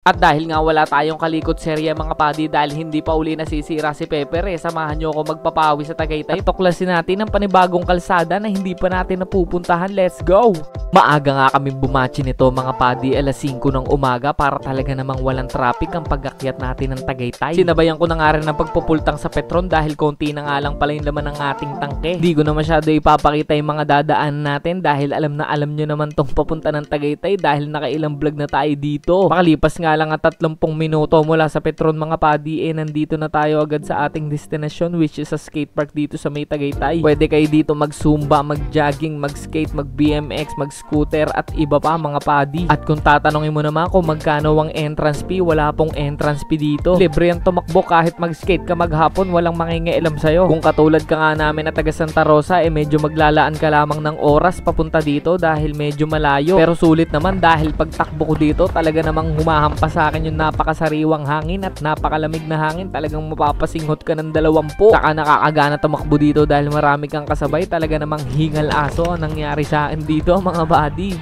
At dahil nga wala tayong kalikot serye mga padi, dahil hindi pa uli nasisira si Pepper, samahan nyo ako magpapawi sa Tagaytay. Tuklasin natin ang panibagong kalsada na hindi pa natin napupuntahan. Let's go! Maaga nga kami bumachi nito mga padi, alas 5 ng umaga para talaga namang walang traffic ang pag-akyat natin ng Tagaytay. Sinabayan ko na nga rin ng pagpupultang sa Petron dahil konti na nga lang pala yung laman ng ating tangke. Di ko na masyado ipapakita yung mga dadaan natin dahil alam na alam nyo naman tong papunta ng Tagaytay dahil nakailang vlog na tayo dito. Makalipas nga lang at 30 minuto mula sa Petron mga padi, nandito na tayo agad sa ating destination, which is a skate park dito sa may Tagaytay. Pwede kayo dito mag-zumba, mag-jogging, mag-skate, mag-BMX, mag-scooter at iba pa mga padi. At kung tatanungin mo naman kung magkano ang entrance fee, wala pong entrance fee dito. Libre ang tumakbo kahit mag-skate ka maghapon, walang mangingialam sa'yo. Kung katulad ka nga namin na taga Santa Rosa, medyo maglalaan ka lamang ng oras papunta dito dahil medyo malayo. Pero sulit naman dahil pagtakbo ko dito talaga namang humahampas sa akin yung napakasariwang hangin at napakalamig na hangin. Talagang mapapasinghot ka ng 20. Saka nakakagana tumakbo dito dahil marami kang kasabay. Talaga namang hingal aso ang nangyari sa akin dito mga buddy.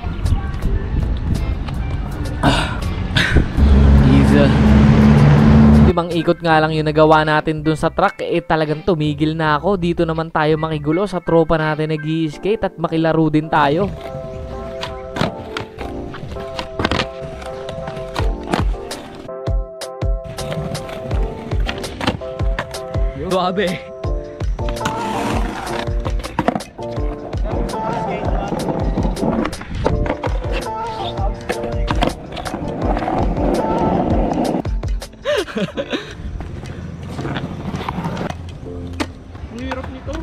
Easy. 5 ikot nga lang yung nagawa natin dun sa truck, talagang tumigil na ako. Dito naman tayo makigulo sa tropa natin nag-i-skate at makilaro din tayo. Grabe. Ang hirap nito.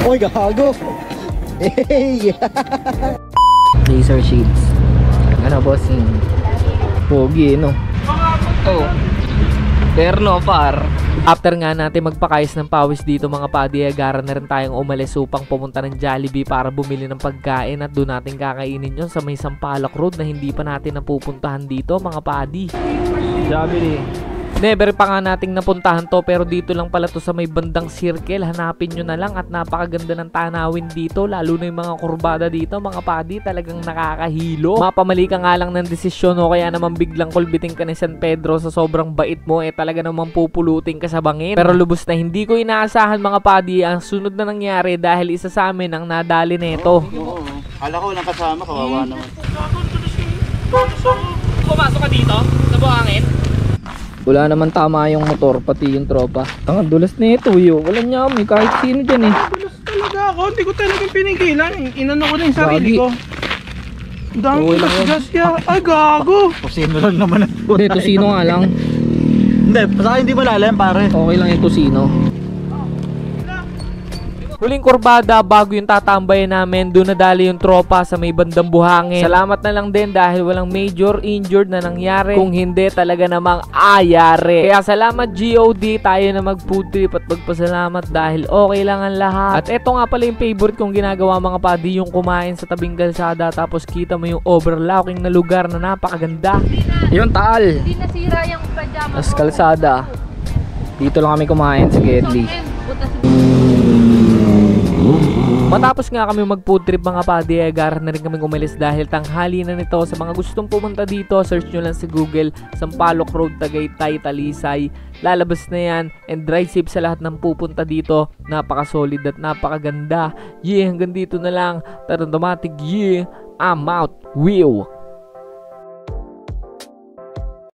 Oy, gago! Hey! Laser shades. Ano bossing? Pogi no? Oh. Terno par. After nga natin magpakayos ng pawis dito mga padi, agara na rin tayong umalis upang pumunta ng Jollibee para bumili ng pagkain at doon natin kakainin yun sa may Sampaloc Road na hindi pa natin napupuntahan dito mga padi. Jollibee. Never pa nga nating napuntahan to pero dito lang pala to sa may bandang circle. Hanapin nyo na lang at napakaganda ng tanawin dito, lalo na yung mga kurbada dito mga padi, talagang nakakahilo. Mapamali ka nga lang ng desisyon o kaya naman biglang kulbiting ka ni San Pedro sa sobrang bait mo, talaga naman pupulutin ka sa bangin. Pero lubos na hindi ko inaasahan mga padi ang sunod na nangyari dahil isa sa amin ang nadali neto. Oo. Kala ko walang kasama, kawawa naman. Pumasok ka dito sa buhangin? Wala naman tama yung motor, pati yung tropa. Ang dulas na ito, yo. Wala niya kami, kahit sino dyan eh. Dulas talaga ako, hindi ko talagang pinigilan. Inano ko na yung sarili ko. Ang dami ko gas ya. Ay, gago! Tosino lang naman ang Hindi, tosino nga lang. Hindi, sa hindi malalim pare. Okay lang yung tosino. Huling kurbada bago yung tatambayan namin, doon nadali yung tropa sa may bandang buhangin. Salamat na lang din dahil walang major injured na nangyari. Kung hindi talaga namang ayari. Kaya salamat GOD, tayo na mag food trip at magpasalamat dahil okay lang ang lahat. At eto nga pala yung favorite kong ginagawa mga padi, yung kumain sa tabing kalsada tapos kita mo yung overlooking na lugar na napakaganda. Yung Taal. Hindi nasira yung pajama Tapos kalsada. Dito lang kami kumain sa Gedli. Matapos nga kami mag food trip mga padi, agara na rin kami umalis dahil tanghali na nito. Sa mga gustong pumunta dito, search nyo lang sa Google, Sampaloc Road, Tagaytay, Talisay. Lalabas na yan and drive safe sa lahat ng pupunta dito. Napaka-solid at napakaganda. Yeah, hanggang dito na lang. Tarantomatic, yeah, I'm out. Will.